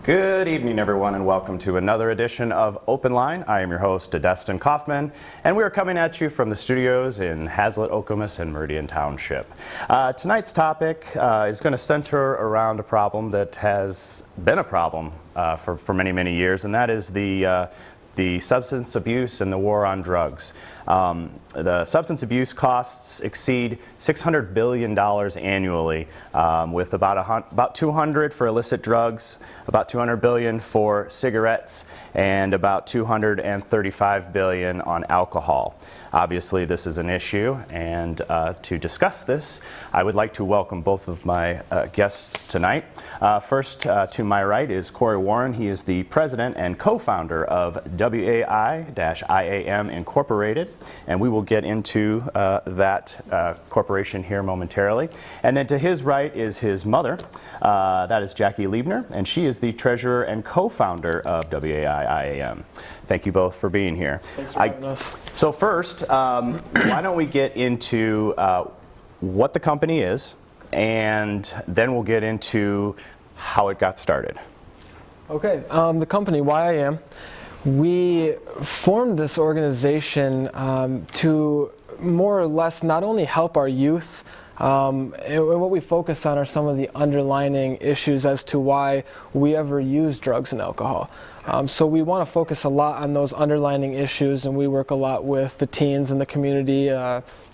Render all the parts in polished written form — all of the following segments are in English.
Good evening, everyone, and welcome to another edition of Open Line. I am your host, Destin Kaufman, and we are coming at you from the studios in Hazlet, Okemos, and Meridian Township. Tonight's topic is going to center around a problem that has been a problem for many, many years, and that is the substance abuse and the war on drugs. The substance abuse costs exceed $600 billion annually, with about 200 for illicit drugs, about 200 billion for cigarettes, and about 235 billion on alcohol. Obviously, this is an issue, and to discuss this, I would like to welcome both of my guests tonight. First, to my right is Corey Warren. He is the president and co-founder of WAI-IAM Incorporated, and we will get into that corporation here momentarily. And then to his right is his mother, that is Jacque Liebner, and she is the treasurer and co-founder of WAI-IAM. Thank you both for being here. Thanks for having us. So first, why don't we get into what the company is, and then we'll get into how it got started. Okay, the company, WAI-IAM, we formed this organization to more or less not only help our youth, and what we focus on are some of the underlying issues as to why we ever use drugs and alcohol. So we want to focus a lot on those underlying issues, and we work a lot with the teens in the community,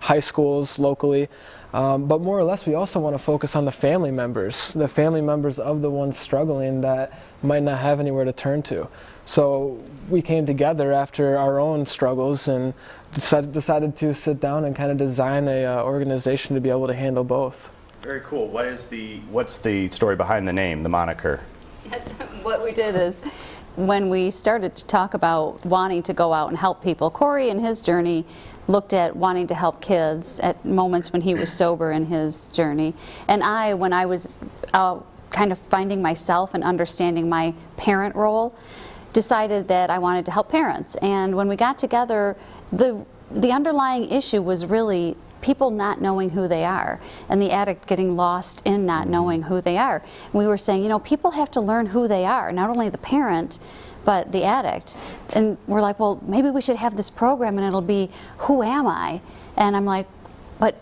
high schools locally. But more or less, we also want to focus on the family members of the ones struggling that might not have anywhere to turn to. So we came together after our own struggles and decided to sit down and kind of design a organization to be able to handle both. Very cool. What's the story behind the name, the moniker? What we did is, when we started to talk about wanting to go out and help people, Corey in his journey looked at wanting to help kids at moments when he was sober in his journey. And when I was kind of finding myself and understanding my parent role, decided that I wanted to help parents. And when we got together, the underlying issue was really people not knowing who they are, and the addict getting lost in not knowing who they are. And we were saying, people have to learn who they are, not only the parent, but the addict. And we're like, well, maybe we should have this program and it'll be, who am I? And I'm like, but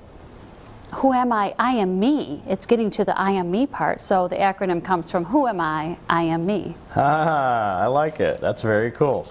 who am I? I am me. It's getting to the I am me part. So the acronym comes from who am I am me. Ah, I like it. That's very cool.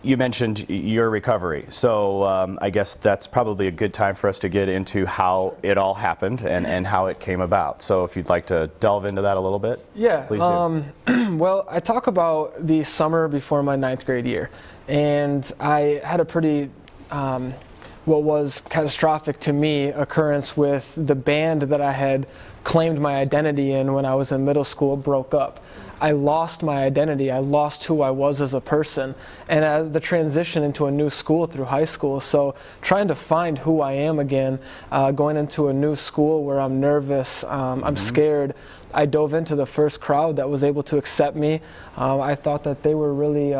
You mentioned your recovery, so I guess that's probably a good time for us to get into how it all happened and how it came about. So if you'd like to delve into that a little bit, yeah, please do. Well, I talk about the summer before my 9th grade year, and I had a pretty what was catastrophic to me occurrence with the band that I had claimed my identity in when I was in middle school broke up. I lost my identity. I lost who I was as a person. And as the transition into a new school through high school, so trying to find who I am again, going into a new school where I'm nervous, I'm scared, I dove into the first crowd that was able to accept me. I thought that they were really,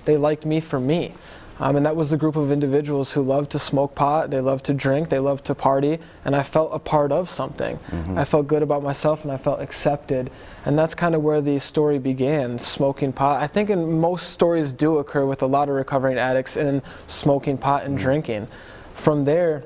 they liked me for me. And that was the group of individuals who loved to smoke pot, they loved to drink, they loved to party, and I felt a part of something. I felt good about myself and I felt accepted. And that's kind of where the story began, smoking pot. I think most stories do occur with a lot of recovering addicts in smoking pot and drinking. From there,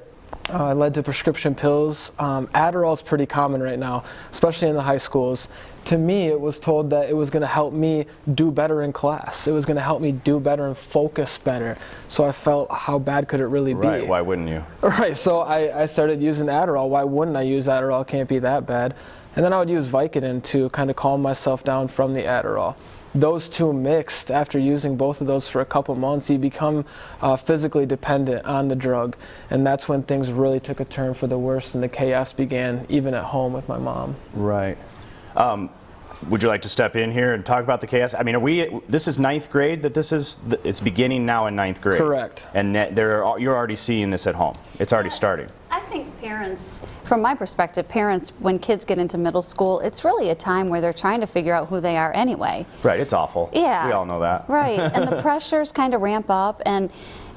it led to prescription pills. Adderall is pretty common right now, especially in the high schools. To me, it was told that it was going to help me do better in class. It was going to help me do better and focus better. So I felt, how bad could it really be? Right, why wouldn't you? Right, so I started using Adderall. Why wouldn't I use Adderall? It can't be that bad. And then I would use Vicodin to kind of calm myself down from the Adderall. Those two mixed, after using both of those for a couple months, you become physically dependent on the drug. And that's when things really took a turn for the worse and the chaos began, even at home with my mom. Right. Would you like to step in here and talk about the chaos? I mean, this is 9th grade, it's beginning now in 9th grade. Correct. And you're already seeing this at home. It's already starting. I think parents, from my perspective, parents, when kids get into middle school, it's really a time where they're trying to figure out who they are anyway. Right, it's awful. Yeah. We all know that. Right, and the pressures kind of ramp up, and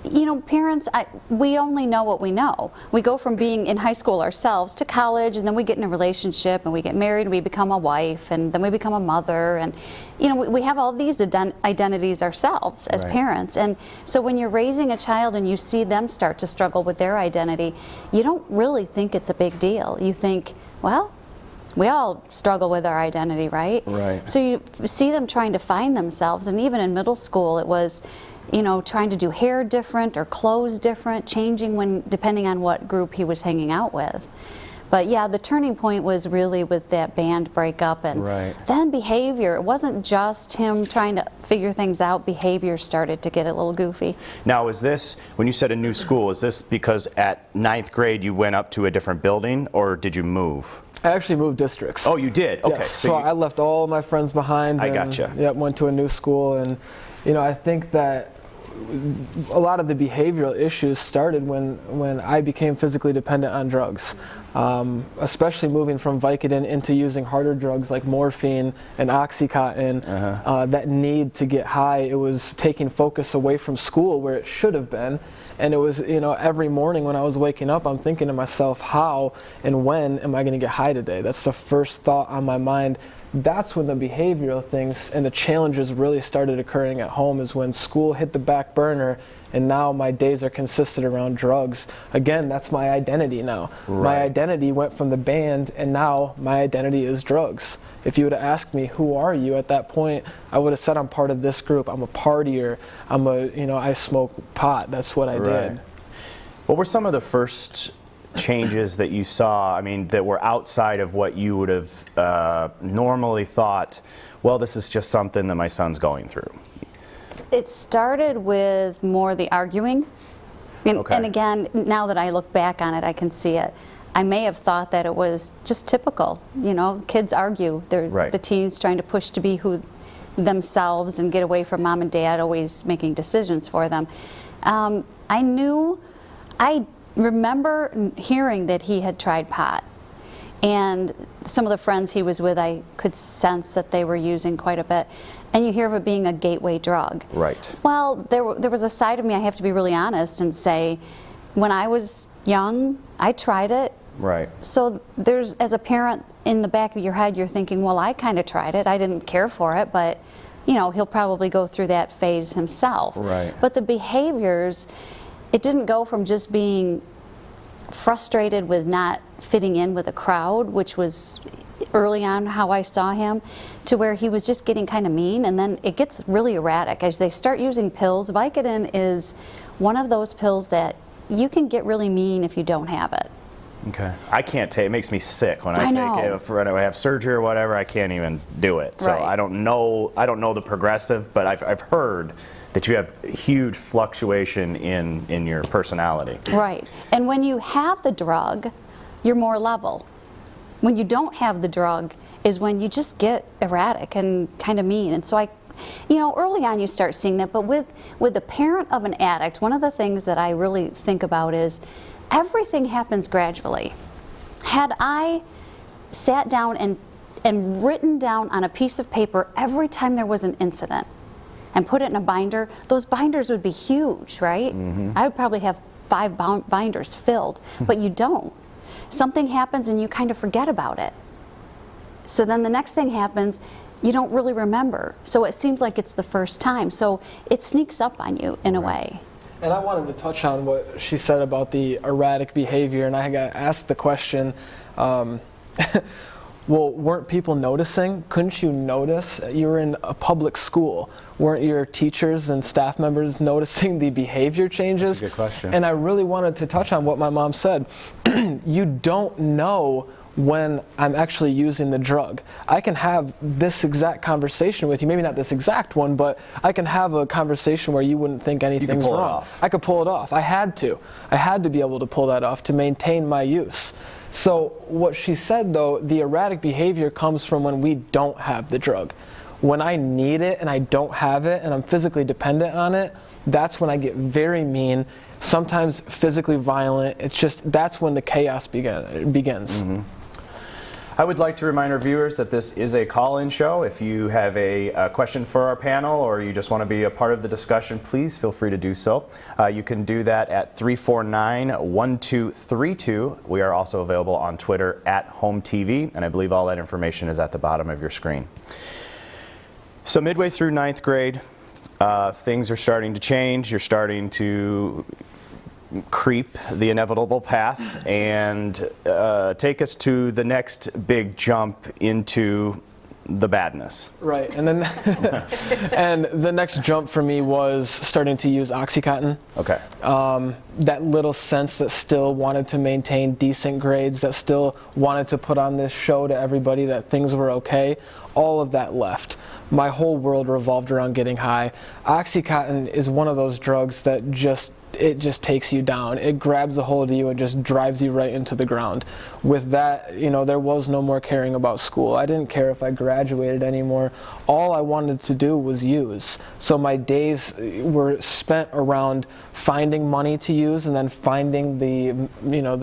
you know, parents, we only know what we know. We go from being in high school ourselves to college, and then we get in a relationship, and we get married, and we become a wife, and then we become a mother, and you know, we have all these identities ourselves as parents. And so when you're raising a child and you see them start to struggle with their identity, you don't really think it's a big deal. You think, well, we all struggle with our identity, right? Right. So you see them trying to find themselves, and even in middle school, it was, you know, trying to do hair different or clothes different, changing when depending on what group he was hanging out with. But yeah, the turning point was really with that band breakup, and then behavior. It wasn't just him trying to figure things out. Behavior started to get a little goofy. Now, is this, when you said a new school, is this because at 9th grade you went up to a different building, or did you move? I actually moved districts. Oh, you did? Okay. Yes. So I left all my friends behind. I and, gotcha. Yep, went to a new school, and you know, I think that a lot of the behavioral issues started when I became physically dependent on drugs, especially moving from Vicodin into using harder drugs like morphine and Oxycontin. That need to get high, it was taking focus away from school where it should have been. And it was, you know, every morning when I was waking up, I'm thinking to myself, how and when am I going to get high today? That's the first thought on my mind. That's when the behavioral things and the challenges really started occurring at home, is when school hit the back burner, and now my days are consistent around drugs. Again, that's my identity now. My identity went from the band, and now my identity is drugs. If you would have asked me, who are you at that point, I would have said I'm part of this group. I'm a partier. I smoke pot. That's what I did. What were some of the first changes that you saw, I mean, that were outside of what you would have normally thought, well, this is just something that my son's going through? It started with more the arguing. And again, now that I look back on it, I can see it. I may have thought that it was just typical. You know, kids argue. They're the teens trying to push to be who themselves and get away from mom and dad always making decisions for them. I remember hearing that he had tried pot, and some of the friends he was with, I could sense that they were using quite a bit, and you hear of it being a gateway drug. Right. Well, there was a side of me, I have to be really honest and say, when I was young, I tried it. Right. So there's, as a parent, in the back of your head, you're thinking, well, I kind of tried it. I didn't care for it, but you know, he'll probably go through that phase himself. Right. But the behaviors, it didn't go from just being frustrated with not fitting in with a crowd, which was early on how I saw him, to where he was just getting kind of mean, and then it gets really erratic as they start using pills. Vicodin is one of those pills that you can get really mean if you don't have it. Okay. I can't take it. It makes me sick when I take it. When I have surgery or whatever, I can't even do it. So I don't know the progressive, but I've heard that you have huge fluctuation in your personality. Right. And when you have the drug, you're more level. When you don't have the drug is when you just get erratic and kind of mean. And so you know, early on you start seeing that, but with the parent of an addict, one of the things that I really think about is everything happens gradually. Had I sat down and written down on a piece of paper every time there was an incident and put it in a binder, those binders would be huge, right? I would probably have 5 binders filled, but you don't. Something happens and you kind of forget about it. So then the next thing happens, you don't really remember. So it seems like it's the first time. So it sneaks up on you in a way. And I wanted to touch on what she said about the erratic behavior, and I got asked the question, well, weren't people noticing? Couldn't you notice? You were in a public school. Weren't your teachers and staff members noticing the behavior changes? That's a good question. And I really wanted to touch on what my mom said. You don't know when I'm actually using the drug. I can have this exact conversation with you, maybe not this exact one, but I can have a conversation where you wouldn't think anything's wrong. I could pull it off. I had to be able to pull that off to maintain my use. So what she said though, the erratic behavior comes from when we don't have the drug. When I need it and I don't have it and I'm physically dependent on it, that's when I get very mean, sometimes physically violent. It's just, that's when the chaos begins. I would like to remind our viewers that this is a call-in show. If you have a question for our panel or you just want to be a part of the discussion, please feel free to do so. You can do that at 349-1232. We are also available on Twitter at HOMTV, and I believe all that information is at the bottom of your screen. So midway through 9th grade, things are starting to change. You're starting to creep the inevitable path and take us to the next big jump into the badness. Right, and then and the next jump for me was starting to use Oxycontin. Okay. That little sense that still wanted to maintain decent grades, that still wanted to put on this show to everybody that things were okay, all of that left. My whole world revolved around getting high. Oxycontin is one of those drugs that it just takes you down. It grabs a hold of you and just drives you right into the ground. With that, you know, there was no more caring about school. I didn't care if I graduated anymore. All I wanted to do was use. So my days were spent around finding money to use and then finding the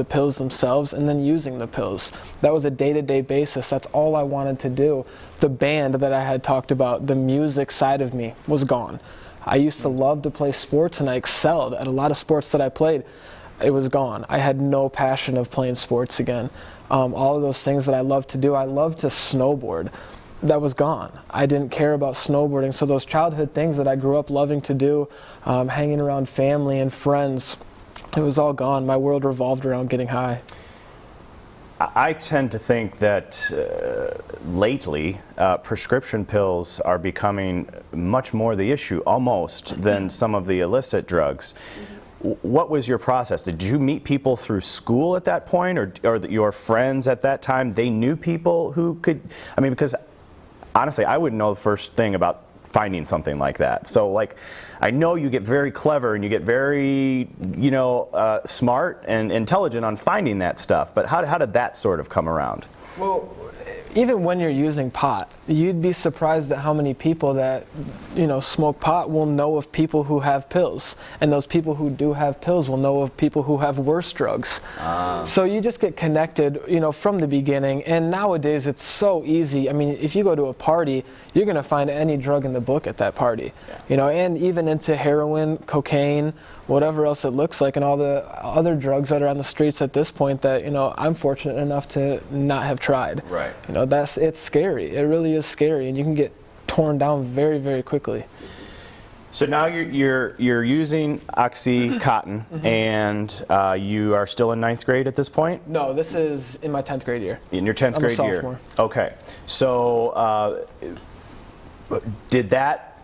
pills themselves and then using the pills. That was a day-to-day basis. That's all I wanted to do. The band that I had talked about, the music side of me, was gone. I used to love to play sports and I excelled at a lot of sports that I played. It was gone. I had no passion of playing sports again. All of those things that I loved to do, I loved to snowboard. That was gone. I didn't care about snowboarding. So those childhood things that I grew up loving to do, hanging around family and friends, it was all gone. My world revolved around getting high. I tend to think that lately prescription pills are becoming much more the issue almost than some of the illicit drugs. What was your process? Did you meet people through school at that point, or your friends at that time, they knew people who could, I mean, because honestly I wouldn't know the first thing about finding something like that. So like, I know you get very clever and you get very, you know, smart and intelligent on finding that stuff, but how did that sort of come around? Well, even when you're using pot, you'd be surprised at how many people that, you know, smoke pot will know of people who have pills, and those people who do have pills will know of people who have worse drugs. So you just get connected, you know, from the beginning. And nowadays it's so easy. I mean, if you go to a party, you're going to find any drug in the book at that party. Yeah. You know, and even into heroin, cocaine, whatever else it looks like, and all the other drugs that are on the streets at this point that, you know, I'm fortunate enough to not have tried. Right. You know, it's scary. It really is scary, and you can get torn down very, very quickly. So now you're using Oxycontin, and you are still in 9th grade at this point? No, this is in my 10th grade year. In your 10th I'm grade a year. sophomore. Okay. So did that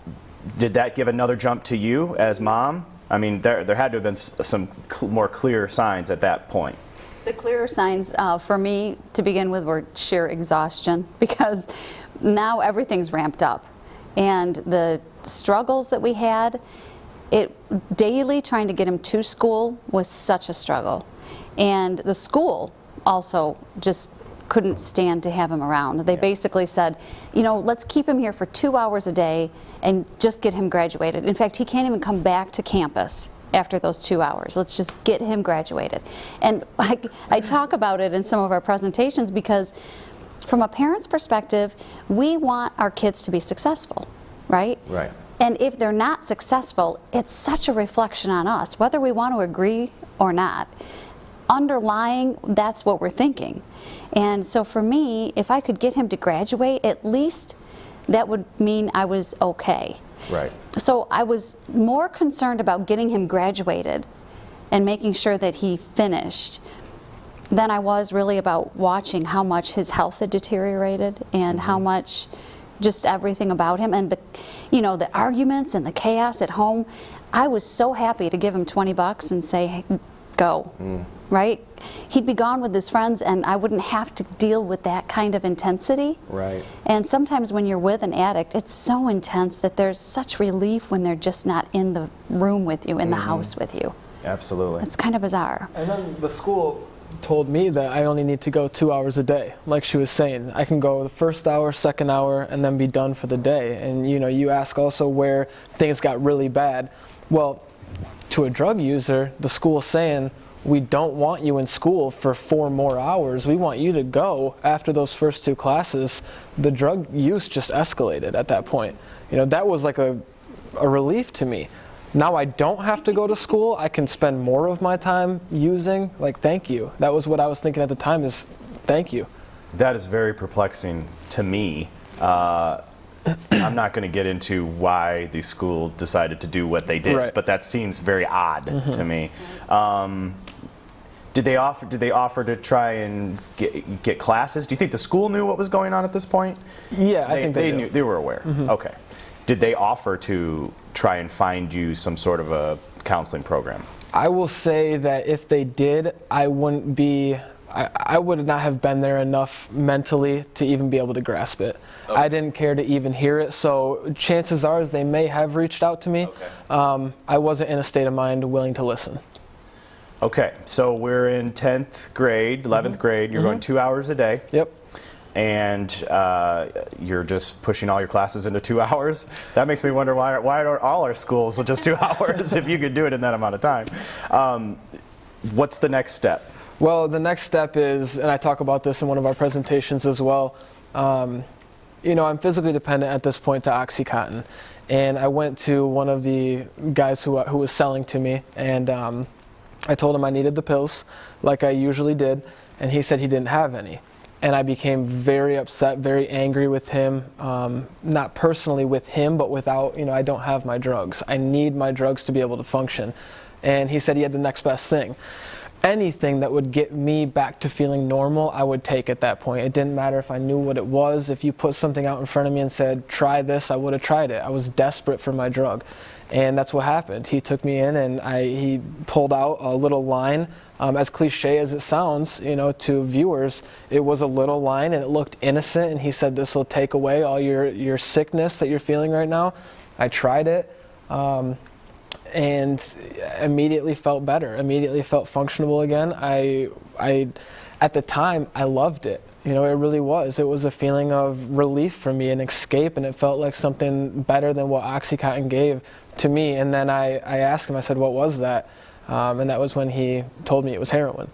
give another jump to you as mom? I mean, there had to have been some more clear signs at that point. The clearer signs for me to begin with were sheer exhaustion, because now everything's ramped up, and the struggles that we had, daily trying to get him to school was such a struggle, and the school also just couldn't stand to have him around. They basically said, you know, let's keep him here for 2 hours a day and just get him graduated. In fact, he can't even come back to campus after those 2 hours. Let's just get him graduated. And I talk about it in some of our presentations because from a parent's perspective, we want our kids to be successful, right? Right. And if they're not successful, it's such a reflection on us, whether we want to agree or not. Underlying, that's what we're thinking. And so for me, if I could get him to graduate, at least that would mean I was okay. Right. So I was more concerned about getting him graduated and making sure that he finished than I was really about watching how much his health had deteriorated and how much just everything about him, and the arguments and the chaos at home. I was so happy to give him $20 and say, hey, go, right? He'd be gone with his friends and I wouldn't have to deal with that kind of intensity. Right. And sometimes when you're with an addict, it's so intense that there's such relief when they're just not in the room with you, in the house with you. Absolutely. It's kind of bizarre. And then the school told me that I only need to go 2 hours a day. Like she was saying, I can go the first hour, second hour, and then be done for the day. And you ask also where things got really bad. Well, to a drug user, the school's saying, we don't want you in school for 4 more hours. We want you to go after those first 2 classes. The drug use just escalated at that point. You know, that was like a relief to me. Now I don't have to go to school. I can spend more of my time using. Like, thank you. That was what I was thinking at the time, is thank you. That is very perplexing to me. I'm not going to get into why the school decided to do what they did, Right. but that seems very odd to me. Did they offer to try and get classes? Do you think the school knew what was going on at this point? Yeah, I think they knew. They were aware. Okay. Did they offer to try and find you some sort of a counseling program? I will say that if they did, I wouldn't be. I would not have been there enough mentally to even be able to grasp it. Okay. I didn't care to even hear it, so chances are they may have reached out to me. Okay. I wasn't in a state of mind willing to listen. Okay, so we're in 10th grade, 11th grade. You're going 2 hours a day. Yep. And you're just pushing all your classes into 2 hours. That makes me wonder why are all our schools just 2 hours if you could do it in that amount of time. What's the next step? Well, the next step is, and I talk about this in one of our presentations as well, you know, I'm physically dependent at this point to OxyContin. And I went to one of the guys who was selling to me, and I told him I needed the pills, like I usually did, and he said he didn't have any. And I became very upset, very angry with him, not personally with him, but without, you know, I don't have my drugs. I need my drugs to be able to function. And he said he had the next best thing. Anything that would get me back to feeling normal, I would take at that point. It didn't matter if I knew what it was. If you put something out in front of me and said, try this, I would have tried it. I was desperate for my drug. And that's what happened. He took me in and he pulled out a little line. As cliche as it sounds, you know, to viewers, it was a little line and it looked innocent. And he said, this will take away all your sickness that you're feeling right now. I tried it. And immediately felt better, immediately felt functionable again. I at the time, I loved it. You know, it really was. It was a feeling of relief for me, an escape, and it felt like something better than what OxyContin gave to me. And then I asked him, I said, what was that? And that was when he told me it was heroin.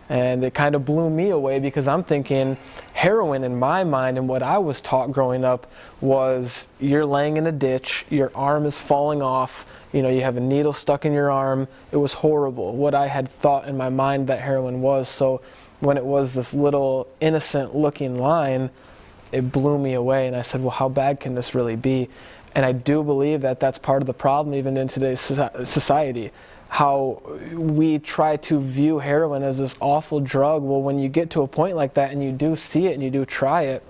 And it kind of blew me away because I'm thinking heroin in my mind and what I was taught growing up was you're laying in a ditch, your arm is falling off, you know, you have a needle stuck in your arm. It was horrible, what I had thought in my mind that heroin was. So when it was this little innocent looking line, it blew me away. And I said, well, how bad can this really be? And I do believe that that's part of the problem even in today's society. How we try to view heroin as this awful drug. Well, when you get to a point like that and you do see it and you do try it,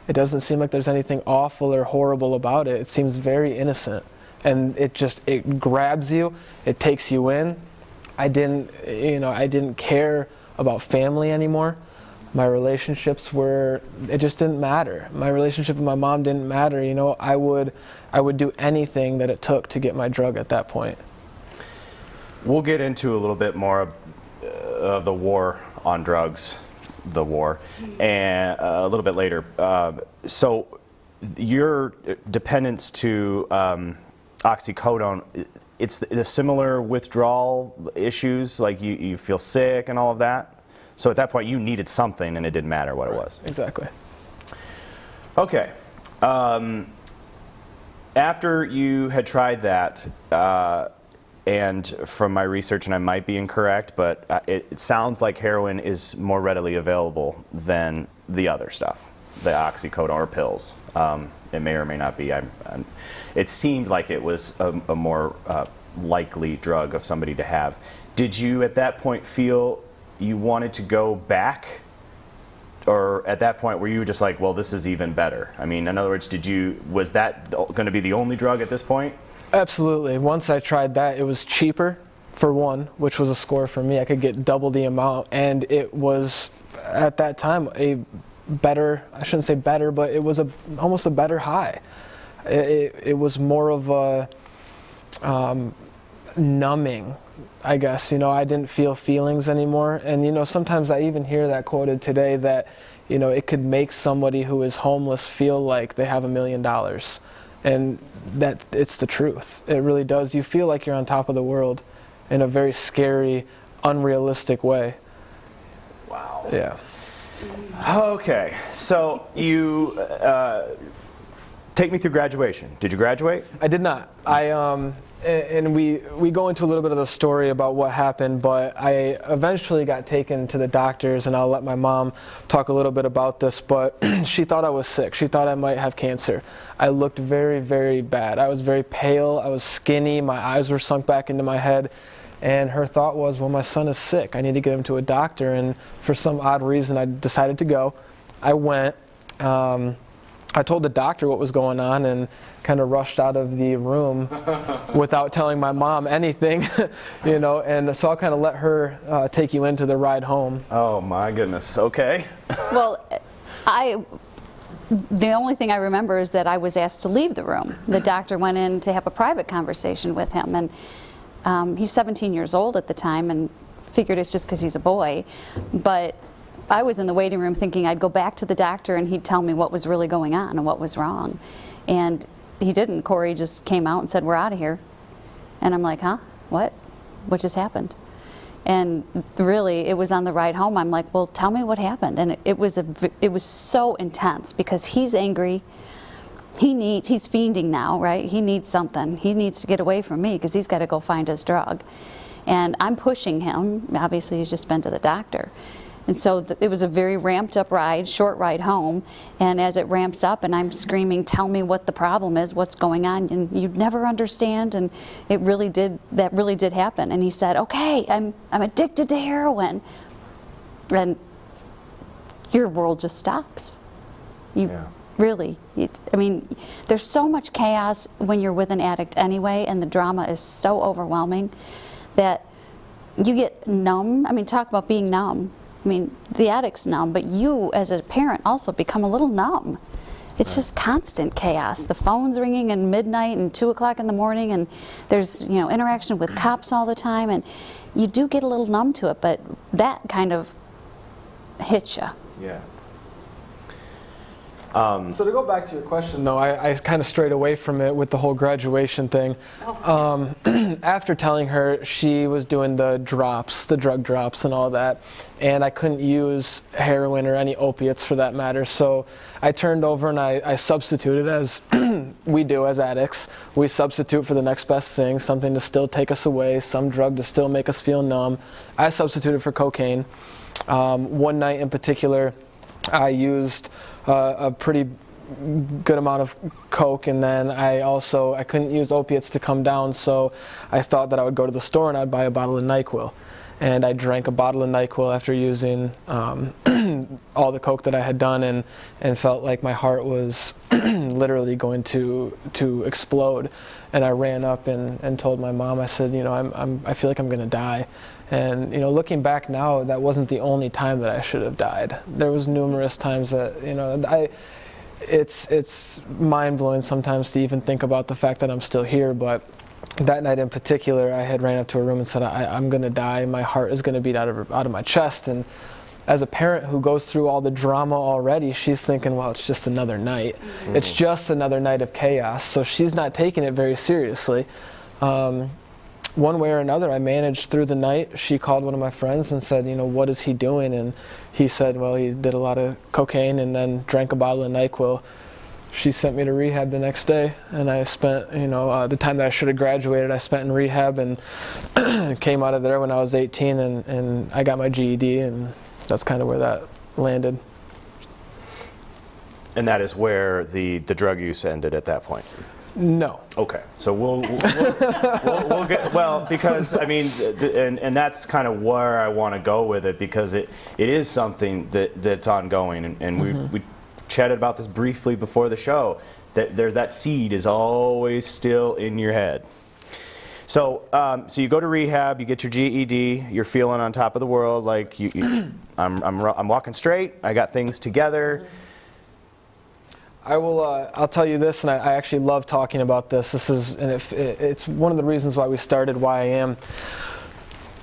it doesn't seem like there's anything awful or horrible about it. It seems very innocent. And it grabs you, it takes you in. I didn't care about family anymore. My relationships it just didn't matter. My relationship with my mom didn't matter. You know, I would do anything that it took to get my drug at that point. We'll get into a little bit more of the war on drugs, and a little bit later. So your dependence to oxycodone, it's the similar withdrawal issues, like you feel sick and all of that? So at that point you needed something and it didn't matter what it was? Exactly. Okay. After you had tried that, and from my research, and I might be incorrect, but it sounds like heroin is more readily available than the other stuff, the oxycodone or pills. It may or may not be. It seemed like it was a more likely drug of somebody to have. Did you at that point feel you wanted to go back? Or at that point were you just like, well, this is even better? I mean, in other words, was that going to be the only drug at this point? Absolutely. Once I tried that, it was cheaper, for one, which was a score for me. I could get double the amount, and it was, at that time, a better, I shouldn't say better, but it was almost a better high. It was more of a numbing, I guess. You know, I didn't feel feelings anymore. And, you know, sometimes I even hear that quoted today that, you know, it could make somebody who is homeless feel like they have $1 million. And that it's the truth. It really does. You feel like you're on top of the world in a very scary, unrealistic way. Wow. Yeah. Okay, so you take me through graduation. Did you graduate? I did not. And we go into a little bit of the story about what happened, but I eventually got taken to the doctors, and I'll let my mom talk a little bit about this, but she thought I was sick. She thought I might have cancer. I looked very, very bad. I was very pale. I was skinny. My eyes were sunk back into my head. And her thought was, well, my son is sick. I need to get him to a doctor. And for some odd reason, I decided to go. I went. I told the doctor what was going on and kind of rushed out of the room without telling my mom anything, you know. And so I'll kind of let her take you into the ride home. Oh my goodness. Okay. Well, the only thing I remember is that I was asked to leave the room. The doctor went in to have a private conversation with him, and he's 17 years old at the time, and figured it's just because he's a boy. But I was in the waiting room thinking I'd go back to the doctor and he'd tell me what was really going on and what was wrong. And he didn't. Corey just came out and said, "We're out of here." And I'm like, huh? What? What just happened? And really, it was on the ride home. I'm like, well, tell me what happened. And it was so intense because he's angry. He's fiending now, right? He needs something. He needs to get away from me because he's got to go find his drug. And I'm pushing him. Obviously, he's just been to the doctor. And so it was a very ramped up ride, short ride home. And as it ramps up and I'm screaming, tell me what the problem is, what's going on, and you'd never understand. And that really did happen. And he said, okay, I'm addicted to heroin. And your world just stops. Really, I mean, there's so much chaos when you're with an addict anyway, and the drama is so overwhelming that you get numb. I mean, talk about being numb. I mean, the addict's numb, but you as a parent also become a little numb. It's just constant chaos. The phone's ringing at midnight and 2 o'clock in the morning, and there's, you know, interaction with cops all the time, and you do get a little numb to it, but that kind of hits you. Yeah. So to go back to your question, though, I kind of strayed away from it with the whole graduation thing. After telling her, she was doing the drops, the drug drops and all that, and I couldn't use heroin or any opiates for that matter. So I turned over and I substituted, as we do as addicts. We substitute for the next best thing, something to still take us away, some drug to still make us feel numb. I substituted for cocaine. One night in particular, I used a pretty good amount of coke, and then I couldn't use opiates to come down, so I thought that I would go to the store and I'd buy a bottle of NyQuil. And I drank a bottle of NyQuil after using all the coke that I had done, and felt like my heart was literally going to explode. And I ran up and told my mom, I said, you know, I feel like I'm gonna die. And, you know, looking back now, that wasn't the only time that I should have died. There was numerous times that, you know, it's mind-blowing sometimes to even think about the fact that I'm still here. But that night in particular, I had ran up to a room and said, I'm going to die. My heart is going to beat out of my chest. And as a parent who goes through all the drama already, she's thinking, well, it's just another night. Mm-hmm. It's just another night of chaos. So she's not taking it very seriously. One way or another, I managed through the night. She called one of my friends and said, you know, what is he doing? And he said, well, he did a lot of cocaine and then drank a bottle of NyQuil. She sent me to rehab the next day, and I spent, you know, the time that I should have graduated, I spent in rehab, and came out of there when I was 18, and I got my GED, and that's kind of where that landed. And that is where the drug use ended at that point? No. Okay, so we'll get, well, because I mean, and that's kind of where I want to go with it, because it is something that's ongoing, and we chatted about this briefly before the show, that there's that seed is always still in your head. So so you go to rehab, you get your GED, you're feeling on top of the world, like I'm walking straight, I got things together. I'll tell you this, and I actually love talking about this. It's one of the reasons why we started WAI-IAM.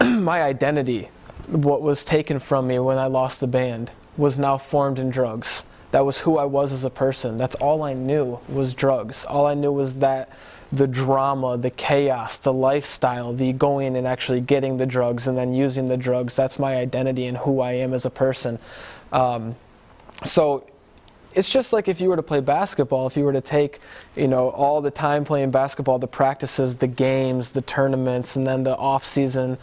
My identity, what was taken from me when I lost the band, was now formed in drugs. That was who I was as a person. That's all I knew was drugs. All I knew was that the drama, the chaos, the lifestyle, the going and actually getting the drugs and then using the drugs. That's my identity and who I am as a person. So it's just like if you were to play basketball, if you were to take, all the time playing basketball, the practices, the games, the tournaments, and then the off-season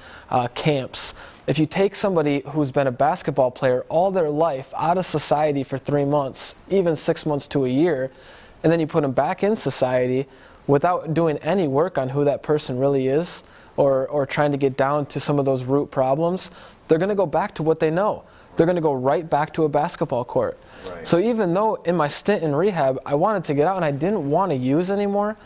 camps. If you take somebody who's been a basketball player all their life out of society for 3 months, even 6 months to a year, and then you put them back in society without doing any work on who that person really is, or trying to get down to some of those root problems, they're going to go back to what they know. They're going to go right back to a basketball court. Right. So even though in my stint in rehab, I wanted to get out and I didn't want to use anymore,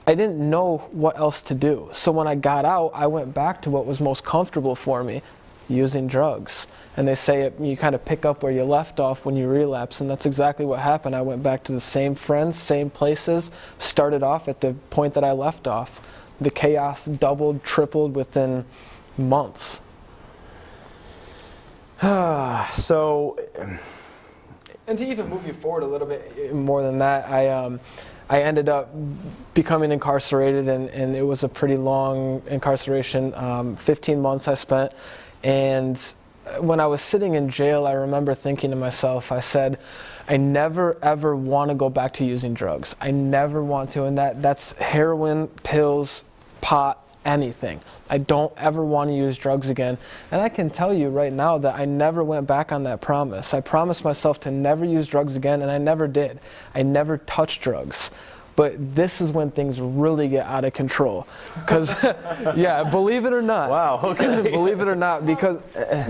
I didn't know what else to do. So when I got out, I went back to what was most comfortable for me, using drugs. And they say you kind of pick up where you left off when you relapse, and that's exactly what happened. I went back to the same friends, same places, started off at the point that I left off. The chaos doubled, tripled within months. So, and to even move you forward a little bit more than that, I ended up becoming incarcerated, and it was a pretty long incarceration. 15 months I spent, and when I was sitting in jail, I remember thinking to myself, I said, I never ever want to go back to using drugs. I never want to, and that's heroin, pills, pot, anything. I don't ever want to use drugs again. And I can tell you right now that I never went back on that promise. I promised myself to never use drugs again, and I never did. I never touched drugs. But this is when things really get out of control. Because, yeah, believe it or not. Wow, okay. Believe it or not, because,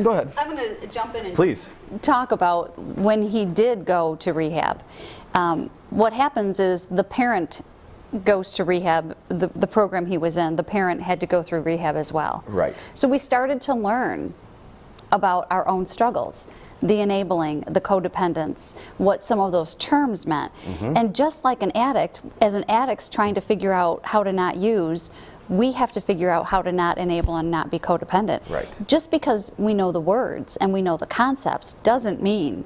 go ahead. I'm going to jump in and please talk about when he did go to rehab. What happens is the parent goes to rehab, the program he was in, the parent had to go through rehab as well. Right. So we started to learn about our own struggles, the enabling, the codependence, what some of those terms meant. And just like an addict, as an addict's trying to figure out how to not use, we have to figure out how to not enable and not be codependent. Right. Just because we know the words and we know the concepts doesn't mean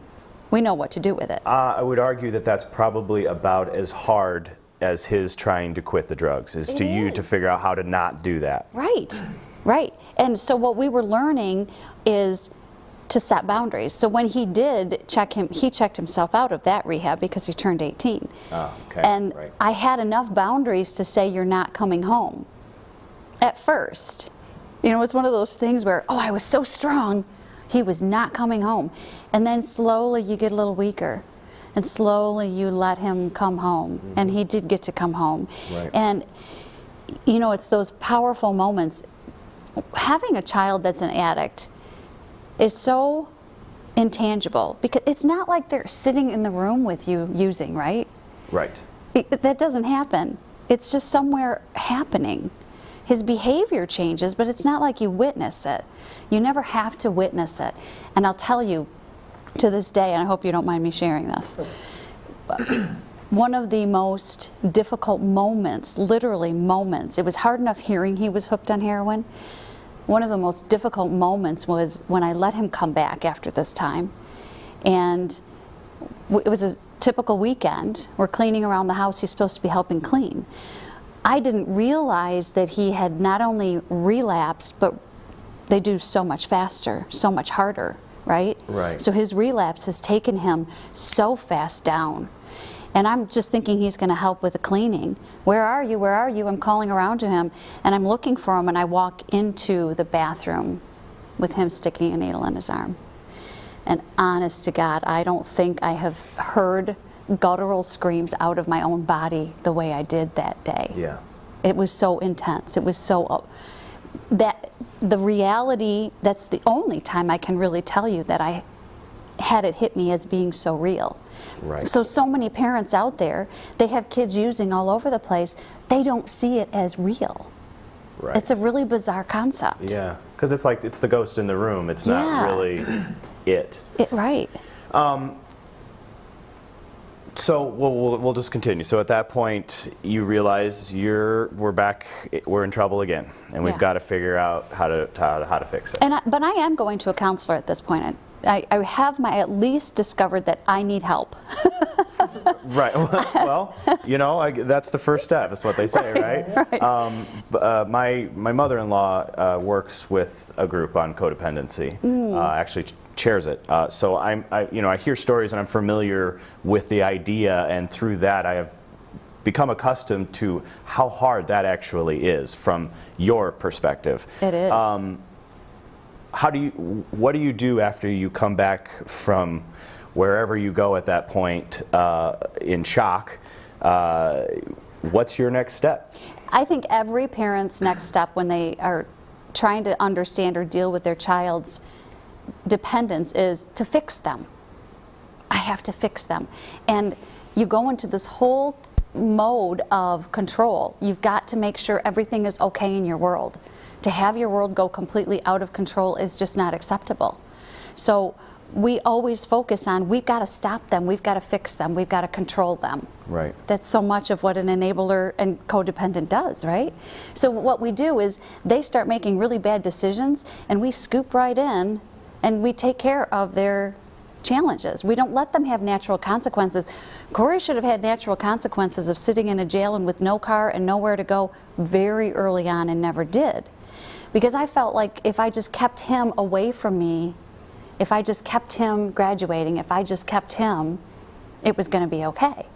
we know what to do with it. I would argue that that's probably about as hard as his trying to quit the drugs, is to you to figure out how to not do that. Right, right. And so what we were learning is to set boundaries. So when he did he checked himself out of that rehab because he turned 18. Oh, okay. And right. I had enough boundaries to say, you're not coming home. At first, it's one of those things where, I was so strong, he was not coming home. And then slowly you get a little weaker. And slowly you let him come home. And he did get to come home. Right. And, it's those powerful moments. Having a child that's an addict is so intangible, because it's not like they're sitting in the room with you using, right? Right. That doesn't happen. It's just somewhere happening. His behavior changes, but it's not like you witness it. You never have to witness it. And I'll tell you, to this day, and I hope you don't mind me sharing this, one of the most difficult moments, literally moments, it was hard enough hearing he was hooked on heroin. One of the most difficult moments was when I let him come back after this time. And it was a typical weekend. We're cleaning around the house. He's supposed to be helping clean. I didn't realize that he had not only relapsed, but they do so much faster, so much harder, right? Right. So his relapse has taken him so fast down. And I'm just thinking he's going to help with the cleaning. Where are you? Where are you? I'm calling around to him, and I'm looking for him, and I walk into the bathroom with him sticking a needle in his arm. And honest to God, I don't think I have heard guttural screams out of my own body the way I did that day. Yeah. It was so intense. It was so, that the reality, that's the only time I can really tell you that I had it hit me as being so real. Right. So many parents out there, they have kids using all over the place, they don't see it as real. Right. It's a really bizarre concept. Yeah, because it's like it's the ghost in the room. It's not really it. Right. So we'll just continue. So at that point, you realize we're in trouble again, and we've got to figure out how to fix it. But I am going to a counselor at this point. I have at least discovered that I need help. Right. Well, you know, that's the first step. That's what they say, right? Right. My mother-in-law works with a group on codependency. Actually chairs it. So I hear stories and I'm familiar with the idea, and through that I have become accustomed to how hard that actually is from your perspective. It is. What do you do after you come back from wherever you go at that point in shock? What's your next step? I think every parent's next step when they are trying to understand or deal with their child's dependence is to fix them. I have to fix them. And you go into this whole mode of control. You've got to make sure everything is okay in your world. To have your world go completely out of control is just not acceptable. So we always focus on, we've got to stop them, we've got to fix them, we've got to control them. Right. That's so much of what an enabler and codependent does, right? So what we do is they start making really bad decisions and we scoop right in and we take care of their challenges. We don't let them have natural consequences. Corey should have had natural consequences of sitting in a jail and with no car and nowhere to go very early on, and never did. Because I felt like if I just kept him away from me, if I just kept him graduating, if I just kept him, it was going to be okay.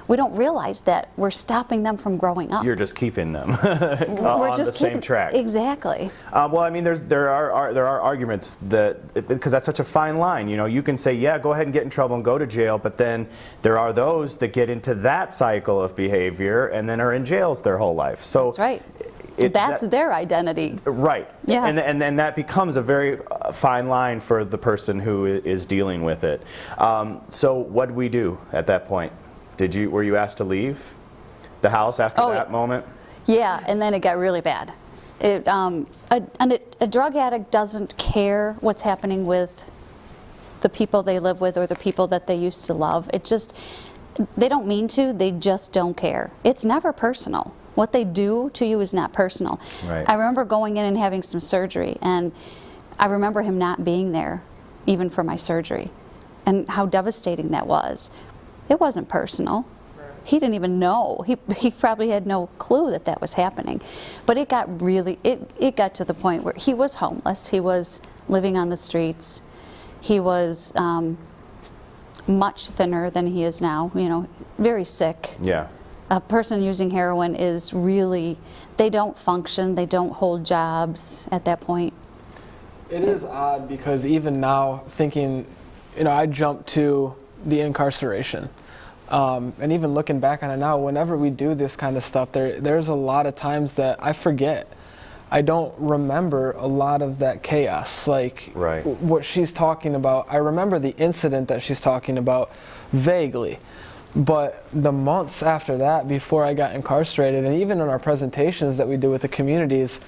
We don't realize that we're stopping them from growing up. You're just keeping them We're on just the same track. Exactly. Well, I mean, there are arguments that, because that's such a fine line. You know, you can say, yeah, go ahead and get in trouble and go to jail, but then there are those that get into that cycle of behavior and then are in jails their whole life. So That's right. That's their identity. Right. Yeah. And that becomes a very fine line for the person who is dealing with it. So what did we do at that point? Were you asked to leave the house after that moment? Yeah, and then it got really bad. A drug addict doesn't care what's happening with the people they live with or the people that they used to love. They don't mean to, they just don't care. It's never personal. What they do to you is not personal. Right. I remember going in and having some surgery, and I remember him not being there, even for my surgery, and how devastating that was. It wasn't personal. He didn't even know. He probably had no clue that that was happening. But it got got to the point where he was homeless. He was living on the streets. He was much thinner than he is now, you know, very sick. Yeah. A person using heroin is really, they don't function, they don't hold jobs at that point. It is odd because even now thinking, you know, I jumped to the incarceration. And even looking back on it now, whenever we do this kind of stuff, there's a lot of times that I forget. I don't remember a lot of that chaos, like right. What she's talking about. I remember the incident that she's talking about vaguely, but the months after that, before I got incarcerated, and even in our presentations that we do with the communities,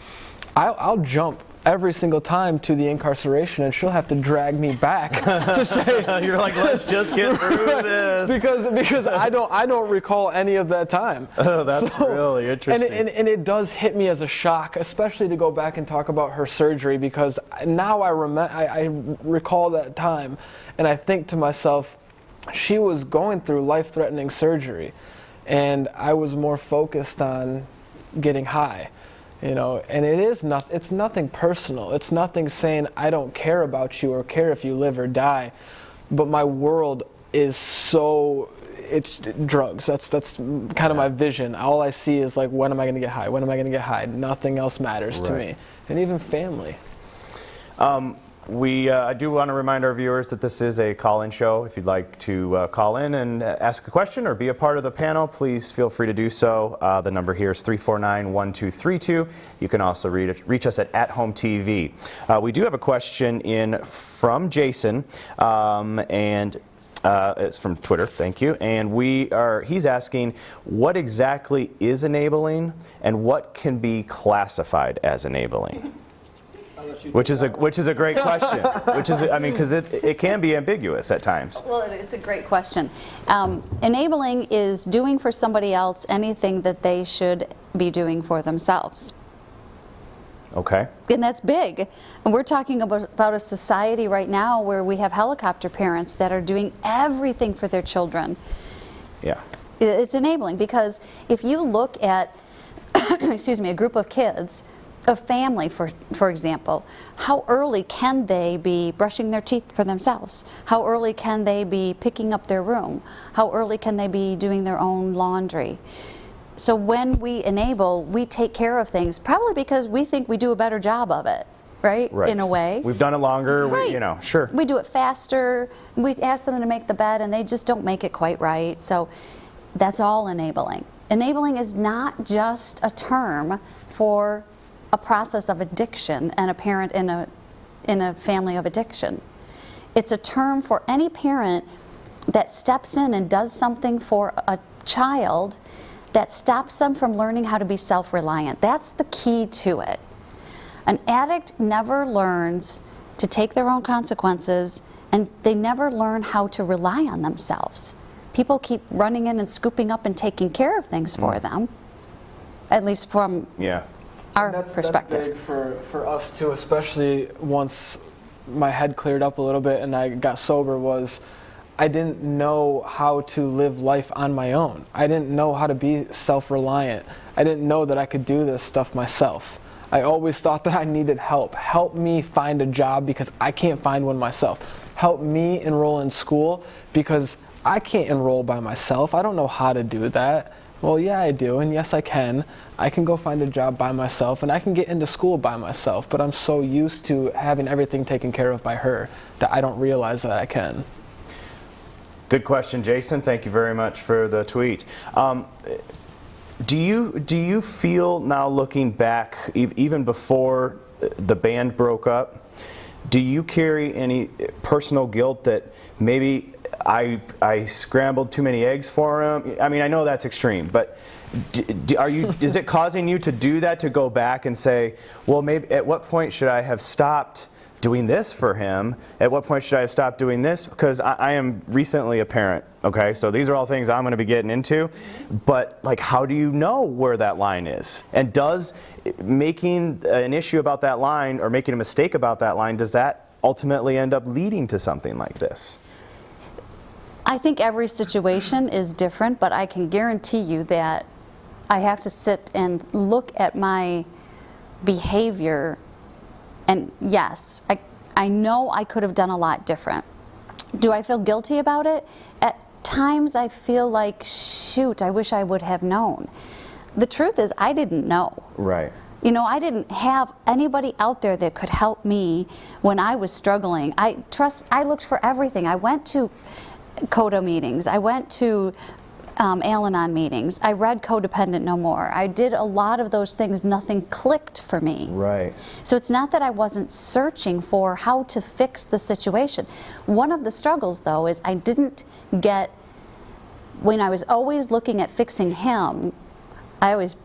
I'll jump every single time to the incarceration, and she'll have to drag me back to say, you're like, let's just get through this. Because I don't recall any of that time. Oh, that's really interesting. And it does hit me as a shock, especially to go back and talk about her surgery, because now I recall that time, and I think to myself, she was going through life-threatening surgery, and I was more focused on getting high. You know, and it's nothing personal. It's nothing saying I don't care about you or care if you live or die. But my world is it's drugs. That's kind of my vision. All I see is like, when am I going to get high? When am I going to get high? Nothing else matters to me. And even family. I do want to remind our viewers that this is a call-in show. If you'd like to call in and ask a question or be a part of the panel, please feel free to do so. The number here is 349-1232. You can also reach us at HOMTV. We do have a question in from Jason, and it's from Twitter, thank you. And he's asking, what exactly is enabling and what can be classified as enabling? Which is a great question. Because it can be ambiguous at times. Well, it's a great question. Enabling is doing for somebody else anything that they should be doing for themselves. Okay. And that's big. And we're talking about a society right now where we have helicopter parents that are doing everything for their children. Yeah. It's enabling, because if you look at, excuse me, a group of kids, a family, for example, how early can they be brushing their teeth for themselves? How early can they be picking up their room? How early can they be doing their own laundry? So when we enable, we take care of things, probably because we think we do a better job of it, right? Right. In a way. We've done it longer, Right. you know, sure. We do it faster. We ask them to make the bed and they just don't make it quite right. So that's all enabling. Enabling is not just a term for a process of addiction and a parent in a family of addiction. It's a term for any parent that steps in and does something for a child that stops them from learning how to be self-reliant. That's the key to it. An addict never learns to take their own consequences, and they never learn how to rely on themselves. People keep running in and scooping up and taking care of things for them, at least from our perspective. That's big for us too, especially once my head cleared up a little bit and I got sober, was I didn't know how to live life on my own. I didn't know how to be self-reliant. I didn't know that I could do this stuff myself. I always thought that I needed help. Help me find a job because I can't find one myself. Help me enroll in school because I can't enroll by myself. I don't know how to do that. Well, yeah, I do, and yes, I can. I can go find a job by myself, and I can get into school by myself, but I'm so used to having everything taken care of by her that I don't realize that I can. Good question, Jason. Thank you very much for the tweet. Do you feel now, looking back, even before the band broke up, do you carry any personal guilt that maybe I scrambled too many eggs for him? I mean, I know that's extreme, but is it causing you to do that, to go back and say, well, maybe at what point should I have stopped doing this for him? At what point should I have stopped doing this? Because I am recently a parent, okay? So these are all things I'm going to be getting into. But like, how do you know where that line is? And does making an issue about that line, or making a mistake about that line, does that ultimately end up leading to something like this? I think every situation is different, but I can guarantee you that I have to sit and look at my behavior. And yes, I know I could have done a lot different. Do I feel guilty about it? At times I feel like, shoot, I wish I would have known. The truth is, I didn't know. Right. You know, I didn't have anybody out there that could help me when I was struggling. I looked for everything. I went to CODA meetings. I went to Al-Anon meetings. I read Codependent No More. I did a lot of those things. Nothing clicked for me. Right. So it's not that I wasn't searching for how to fix the situation. One of the struggles, though, is I didn't get, when I was always looking at fixing him, I always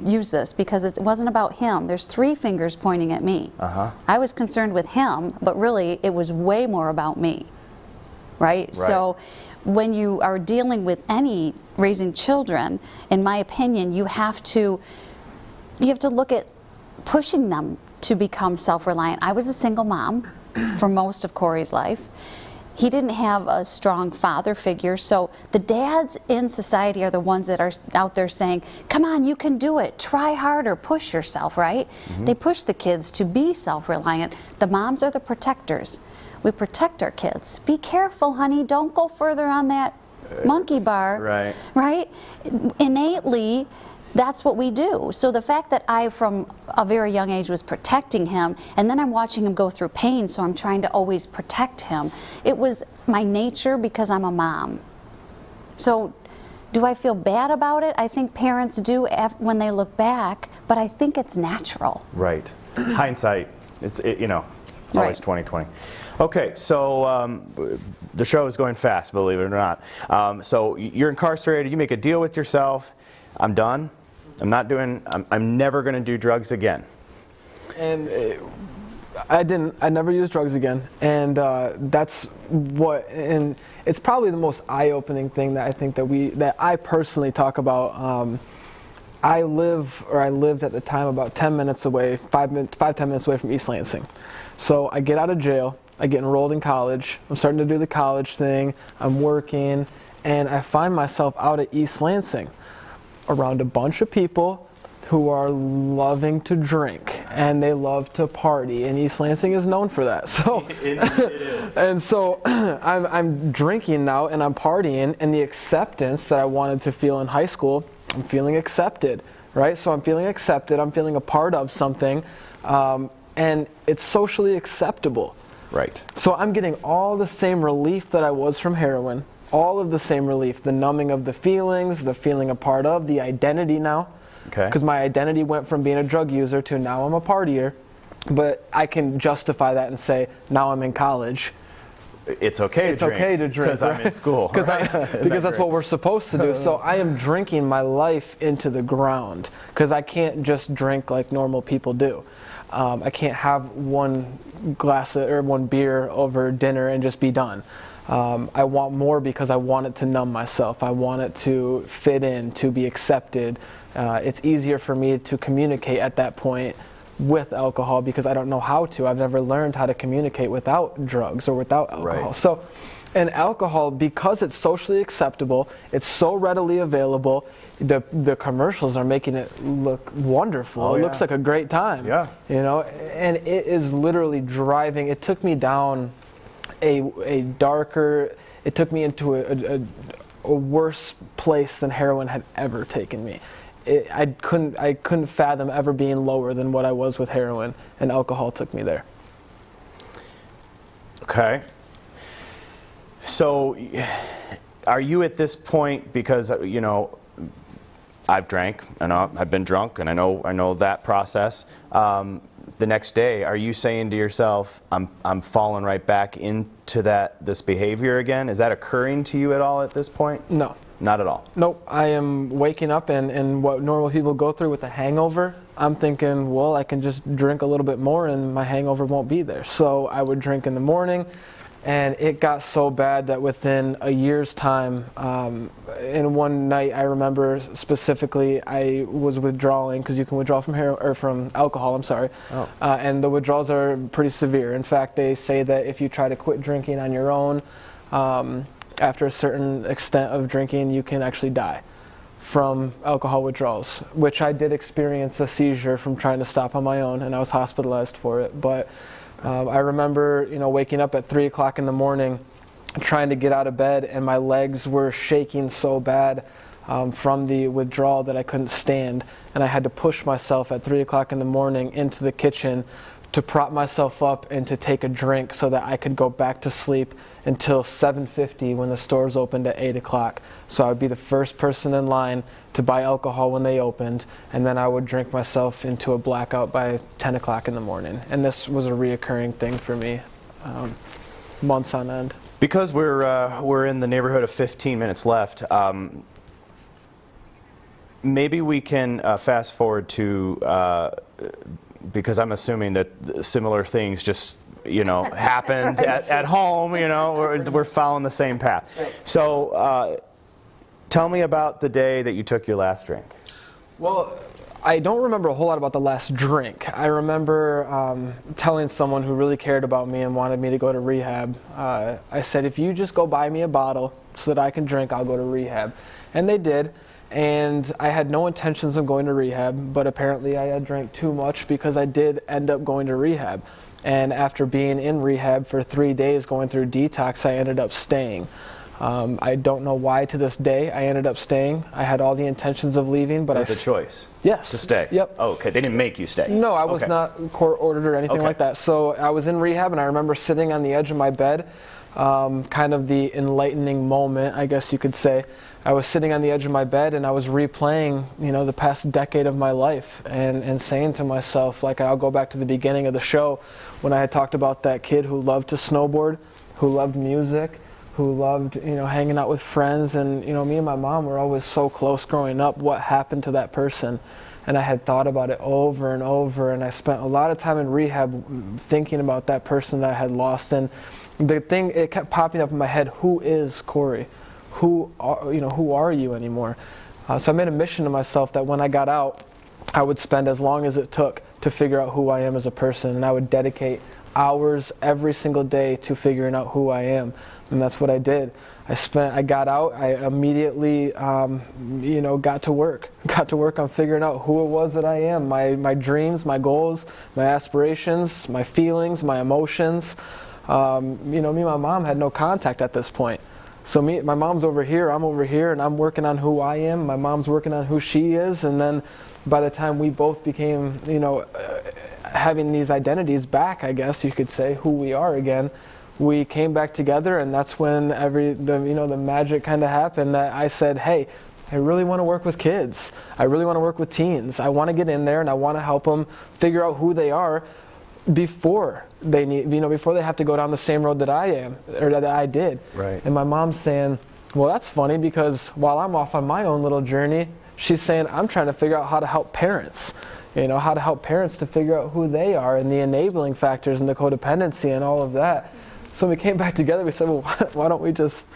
use this because it wasn't about him. There's three fingers pointing at me. I was concerned with him, but really it was way more about me. Right? So when you are dealing with raising children, in my opinion, you have to look at pushing them to become self-reliant. I was a single mom for most of Corey's life. He didn't have a strong father figure, so the dads in society are the ones that are out there saying, come on, you can do it, try harder, push yourself, right? They push the kids to be self-reliant. The moms are the protectors. We protect our kids. Be careful, honey, don't go further on that monkey bar. Right. Right? Innately, that's what we do. So the fact that I, from a very young age, was protecting him, and then I'm watching him go through pain, so I'm trying to always protect him. It was my nature because I'm a mom. So do I feel bad about it? I think parents do when they look back, but I think it's natural. Right. Hindsight. You know, always 20/20. Okay, so the show is going fast, believe it or not. So you're incarcerated. You make a deal with yourself. I'm done. I'm never going to do drugs again. And I never used drugs again. And that's and it's probably the most eye-opening thing that I think that I personally talk about. I lived at the time about 10 minutes away, 10 minutes away from East Lansing. So I get out of jail, I get enrolled in college, I'm starting to do the college thing, I'm working, and I find myself out at East Lansing around a bunch of people who are loving to drink and they love to party, and East Lansing is known for that. So it is. and so I'm drinking now and I'm partying, and the acceptance that I wanted to feel in high school, I'm feeling accepted, right? So I'm feeling accepted, I'm feeling a part of something, and it's socially acceptable. Right. So I'm getting all the same relief that I was from heroin, all of the same relief, the numbing of the feelings, the feeling a part of, the identity now. Okay. Because my identity went from being a drug user to now I'm a partier, but I can justify that and say now I'm in college. It's okay to drink. It's okay to drink because I'm in school. because that's what we're supposed to do. So I am drinking my life into the ground because I can't just drink like normal people do. I can't have one glass or one beer over dinner and just be done. I want more because I want it to numb myself. I want it to fit in, to be accepted. It's easier for me to communicate at that point with alcohol because I don't know how to. I've never learned how to communicate without drugs or without alcohol. Right. So, and alcohol, because it's socially acceptable, it's so readily available, the commercials are making it look wonderful. Oh, it yeah. looks like a great time. Yeah. You know, and it is literally driving. It took me down a darker, it took me into a worse place than heroin had ever taken me. I couldn't fathom ever being lower than what I was with heroin, and alcohol took me there. Okay. So, are you at this point, because you know, I've drank, and I've been drunk, and I know that process. The next day, are you saying to yourself, I'm falling right back into this behavior again? Is that occurring to you at all at this point? No. Not at all. Nope. I am waking up and what normal people go through with a hangover, I'm thinking, well, I can just drink a little bit more and my hangover won't be there. So I would drink in the morning, and it got so bad that within a year's time, in one night I remember specifically I was withdrawing, because you can withdraw from from alcohol, I'm sorry. Oh. And the withdrawals are pretty severe. In fact, they say that if you try to quit drinking on your own, after a certain extent of drinking, you can actually die from alcohol withdrawals, which I did experience a seizure from trying to stop on my own, and I was hospitalized for it. But I remember, waking up at 3 o'clock in the morning, trying to get out of bed, and my legs were shaking so bad from the withdrawal that I couldn't stand, and I had to push myself at 3 o'clock in the morning into the kitchen to prop myself up and to take a drink so that I could go back to sleep until 7:50 when the stores opened at 8 o'clock. So I would be the first person in line to buy alcohol when they opened, and then I would drink myself into a blackout by 10 o'clock in the morning. And this was a reoccurring thing for me, months on end. Because we're in the neighborhood of 15 minutes left, maybe we can fast forward to, because I'm assuming that similar things just happened at home. We're following the same path. Right. So tell me about the day that you took your last drink. Well, I don't remember a whole lot about the last drink. I remember telling someone who really cared about me and wanted me to go to rehab. I said, if you just go buy me a bottle so that I can drink, I'll go to rehab. And they did. And I had no intentions of going to rehab, but apparently I had drank too much because I did end up going to rehab. And after being in rehab for 3 days going through detox, I ended up staying. I don't know why to this day I ended up staying. I had all the intentions of leaving, but The choice. Yes. To stay. Yep. Oh, okay. They didn't make you stay. No, I was Okay. not court ordered or anything Okay. like that. So I was in rehab, and I remember sitting on the edge of my bed, kind of the enlightening moment, I guess you could say. I was sitting on the edge of my bed, and I was replaying, the past decade of my life, and saying to myself, like, I'll go back to the beginning of the show when I had talked about that kid who loved to snowboard, who loved music, who loved, hanging out with friends, and, me and my mom were always so close growing up. What happened to that person? And I had thought about it over and over, and I spent a lot of time in rehab thinking about that person that I had lost. And the thing, it kept popping up in my head, who is Corey? Who are you anymore? So I made a mission to myself that when I got out, I would spend as long as it took to figure out who I am as a person, and I would dedicate hours every single day to figuring out who I am, and that's what I did. I got out, I immediately, got to work on figuring out who it was that I am, my dreams, my goals, my aspirations, my feelings, my emotions. Me and my mom had no contact at this point. So my mom's over here, I'm over here, and I'm working on who I am. My mom's working on who she is, and then by the time we both became, having these identities back, I guess you could say, who we are again, we came back together, and that's when the magic kind of happened. That I said, hey, I really want to work with kids. I really want to work with teens. I want to get in there, and I want to help them figure out who they are before they before they have to go down the same road that I am, or that I did. Right. And my mom's saying, well, that's funny, because while I'm off on my own little journey, she's saying I'm trying to figure out how to help parents. How to help parents to figure out who they are, and the enabling factors and the codependency and all of that. So when we came back together, we said, well, why don't we just,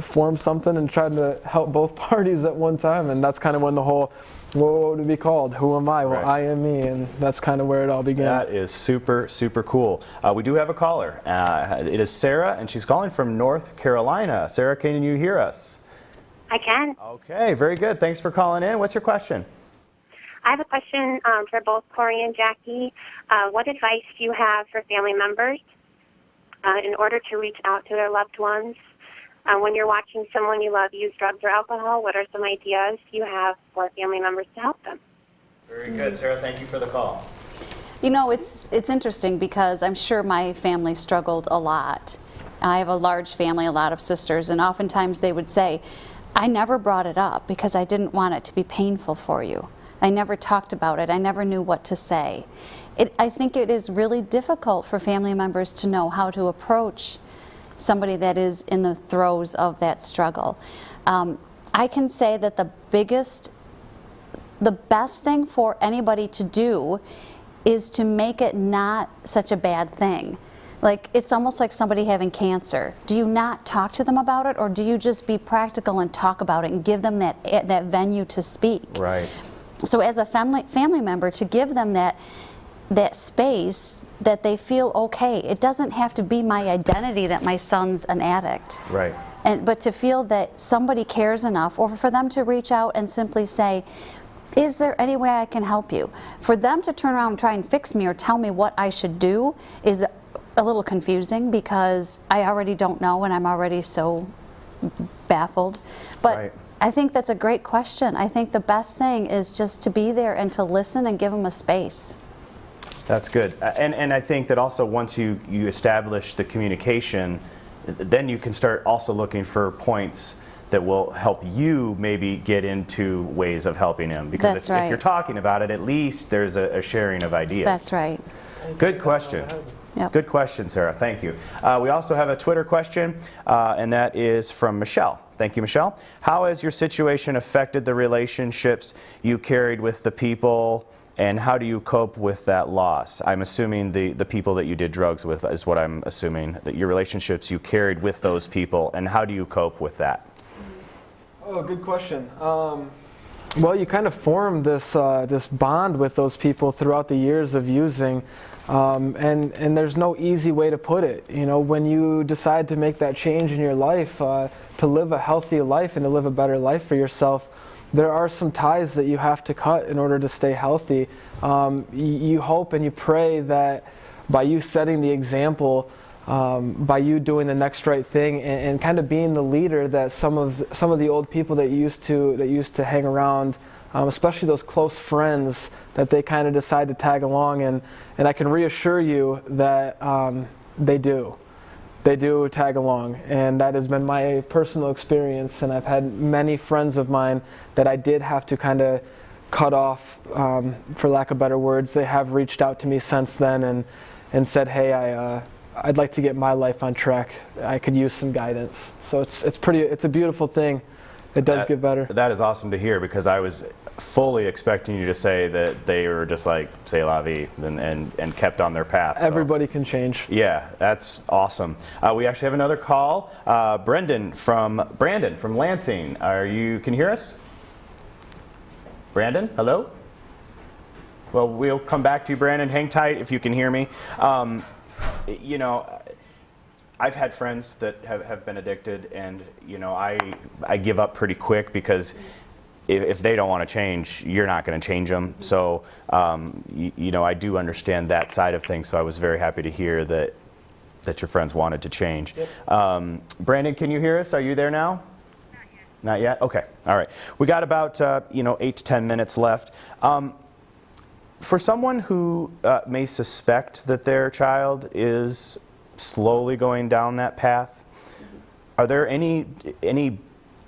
form something and try to help both parties at one time? And that's kind of when the whole, what would it be called? Who am I? Well, I am me, and that's kind of where it all began. That is super, super cool. We do have a caller. It is Sarah, and she's calling from North Carolina. Sarah, can you hear us? I can. Okay, very good. Thanks for calling in. What's your question? I have a question for both Corey and Jackie. What advice do you have for family members in order to reach out to their loved ones? When you're watching someone you love use drugs or alcohol, what are some ideas you have for family members to help them? Very good, Sarah. Thank you for the call. It's interesting, because I'm sure my family struggled a lot. I have a large family, a lot of sisters, and oftentimes they would say, I never brought it up because I didn't want it to be painful for you. I never talked about it. I never knew what to say. I think it is really difficult for family members to know how to approach somebody that is in the throes of that struggle. I can say that the best thing for anybody to do is to make it not such a bad thing. Like, it's almost like somebody having cancer. Do you not talk to them about it, or do you just be practical and talk about it and give them that venue to speak? Right. So as a family member, to give them that space that they feel okay. It doesn't have to be my identity that my son's an addict. Right. But to feel that somebody cares enough, or for them to reach out and simply say, is there any way I can help you? For them to turn around and try and fix me or tell me what I should do is a little confusing, because I already don't know, and I'm already so baffled. But right. I think that's a great question. I think the best thing is just to be there and to listen and give them a space. That's good. And I think that also once you establish the communication, then you can start also looking for points that will help you maybe get into ways of helping him. Because if you're talking about it, at least there's a sharing of ideas. That's right. Good question. Yep. Good question, Sarah. Thank you. We also have a Twitter question, and that is from Michelle. Thank you, Michelle. How has your situation affected the relationships you carried with the people, and how do you cope with that loss? I'm assuming the people that you did drugs with is what I'm assuming, that your relationships you carried with those people, and how do you cope with that? Oh, good question. Well, you kind of form this bond with those people throughout the years of using, and there's no easy way to put it. When you decide to make that change in your life, to live a healthy life and to live a better life for yourself, there are some ties that you have to cut in order to stay healthy. You hope and you pray that by you setting the example, by you doing the next right thing, and kind of being the leader that some of the old people that used to hang around, especially those close friends, that they kind of decide to tag along, and I can reassure you that they do tag along, and that has been my personal experience. And I've had many friends of mine that I did have to kind of cut off, for lack of better words. They have reached out to me since then and said, hey, I'd like to get my life on track. I could use some guidance. So it's a beautiful thing. It does get better. That is awesome to hear, because I was fully expecting you to say that they were just like, c'est la vie, and kept on their path. Everybody can change. Yeah, that's awesome. We actually have another call. Brandon from Lansing. Can you hear us? Brandon, hello? Well, we'll come back to you, Brandon. Hang tight if you can hear me. You know, I've had friends that have been addicted, and you know, I give up pretty quick because if they don't want to change, you're not going to change them. So, you know, I do understand that side of things. So I was very happy to hear that your friends wanted to change. Yep. Brandon, can you hear us? Are you there now? Not yet. Okay. All right. We got about 8 to 10 minutes left. For someone who may suspect that their child is slowly going down that path, are there any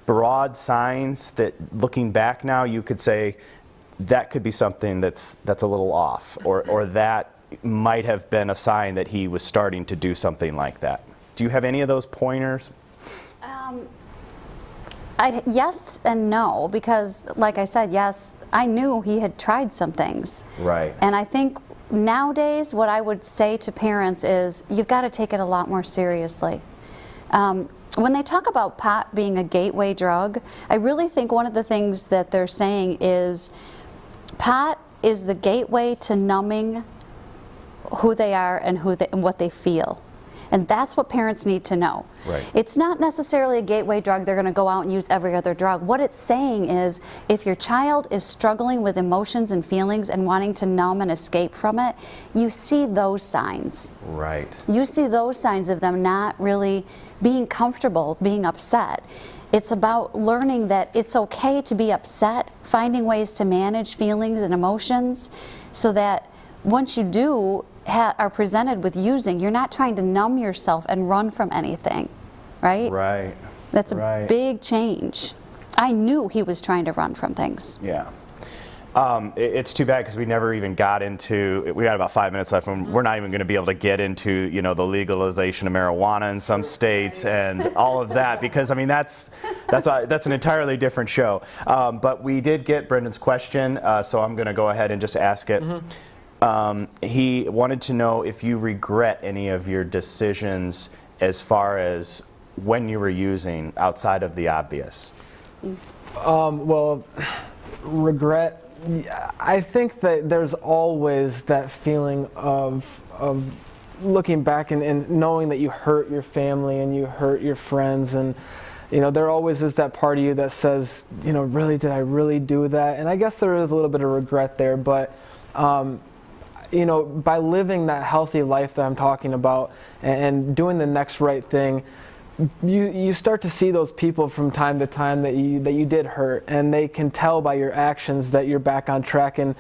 broad signs that, looking back now, you could say that could be something that's a little off, or that might have been a sign that he was starting to do something like that? Do you have any of those pointers? Yes and no, because like I said, yes, I knew he had tried some things. Right. And I think nowadays what I would say to parents is you've got to take it a lot more seriously. When they talk about pot being a gateway drug, I really think one of the things that they're saying is pot is the gateway to numbing who they are and what they feel. And that's what parents need to know. Right. It's not necessarily a gateway drug they're going to go out and use every other drug. What it's saying is if your child is struggling with emotions and feelings and wanting to numb and escape from it, you see those signs. Right. You see those signs of them not really being comfortable, being upset. It's about learning that it's okay to be upset, finding ways to manage feelings and emotions so that once you do are presented with using, you're not trying to numb yourself and run from anything, right? Right. That's a big change. I knew he was trying to run from things. Yeah. It's too bad because we never even got into, we got about 5 minutes left, and we're not even going to be able to get into, the legalization of marijuana in some states and all of that, because I mean that's an entirely different show. But we did get Brendan's question, so I'm going to go ahead and just ask it. He wanted to know if you regret any of your decisions as far as when you were using outside of the obvious. Well, regret, I think that there's always that feeling of looking back and knowing that you hurt your family and you hurt your friends, and there always is that part of you that says, really, did I really do that? And I guess there is a little bit of regret there, but by living that healthy life that I'm talking about and doing the next right thing, you start to see those people from time to time that you did hurt, and they can tell by your actions that you're back on track, and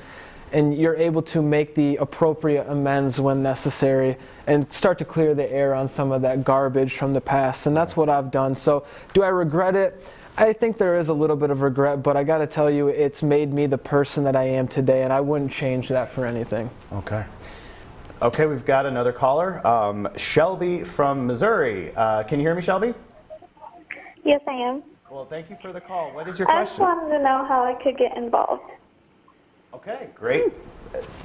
you're able to make the appropriate amends when necessary and start to clear the air on some of that garbage from the past. And that's what I've done. So do I regret it? I think there is a little bit of regret, but I got to tell you, it's made me the person that I am today, and I wouldn't change that for anything. Okay. Okay, we've got another caller. Shelby from Missouri. Can you hear me, Shelby? Yes, I am. Well, thank you for the call. What is your I just question? wanted to know how I could get involved. Okay, great.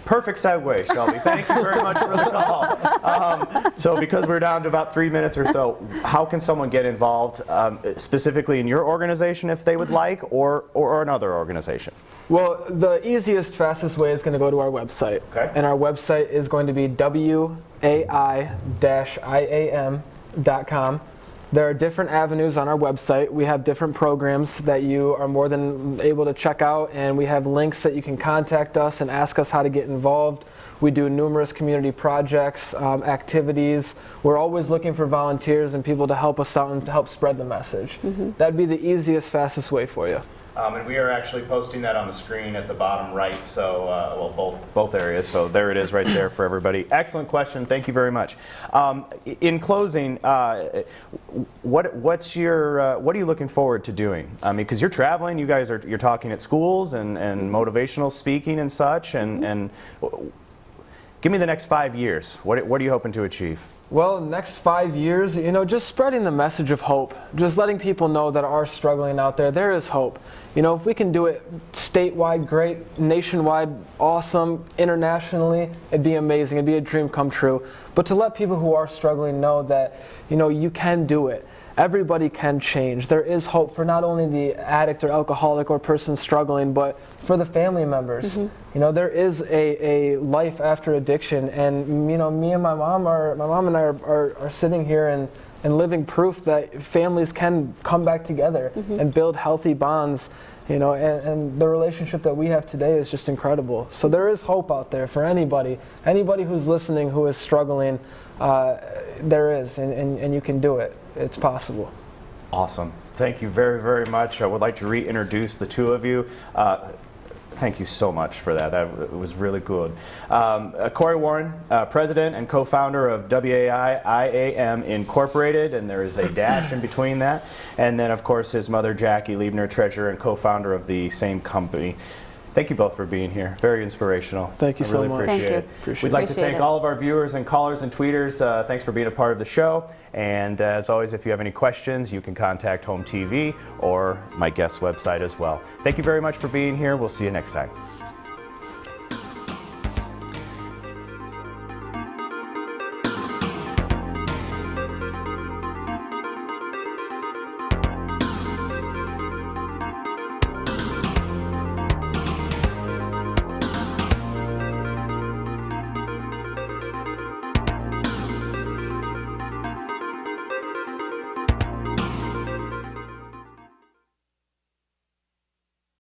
Perfect segue, Shelby. Thank you very much for the call. So because we're down to about 3 minutes or so, how can someone get involved specifically in your organization if they would like, or another organization? Well, the easiest, fastest way is going to go to our website. Okay. And our website is going to be WAI-IAM.com. There are different avenues on our website. We have different programs that you are more than able to check out, and we have links that you can contact us and ask us how to get involved. We do numerous community projects, activities. We're always looking for volunteers and people to help us out and to help spread the message. That'd be the easiest, fastest way for you. And we are actually posting that on the screen at the bottom right, so, well, both areas, so there it is right there for everybody. Excellent question, thank you very much. In closing, what are you looking forward to doing? I mean, because you're traveling, you're talking at schools and motivational speaking and such, and give me the next 5 years. What are you hoping to achieve? Well, next 5 years, just spreading the message of hope, just letting people know that are struggling out there, there is hope. If we can do it statewide, great, nationwide, awesome, internationally, it'd be amazing, it'd be a dream come true. But to let people who are struggling know that, you can do it. everybody can change. There is hope for not only the addict or alcoholic or person struggling, but for the family members. You know, there is a life after addiction, and you know, me and my mom and I are sitting here and living proof that families can come back together and build healthy bonds. You know, and the relationship that we have today is just incredible. So there is hope out there for anybody who's listening who is struggling. There is, and you can do it. It's possible. Awesome. Thank you very, very much. I would like to reintroduce the two of you. Thank you so much for that. That was really good. Corey Warren, president and co-founder of WAI-IAM Incorporated, and there is a dash in between that. And then, of course, his mother, Jacque Liebner, treasurer and co-founder of the same company. Thank you both for being here. Very inspirational. Thank you so really much. Appreciate Thank it. you. We'd like to thank it. all of our viewers and callers and tweeters. Thanks for being a part of the show. And as always, if you have any questions, you can contact Home TV or my guest website as well. Thank you very much for being here. We'll see you next time.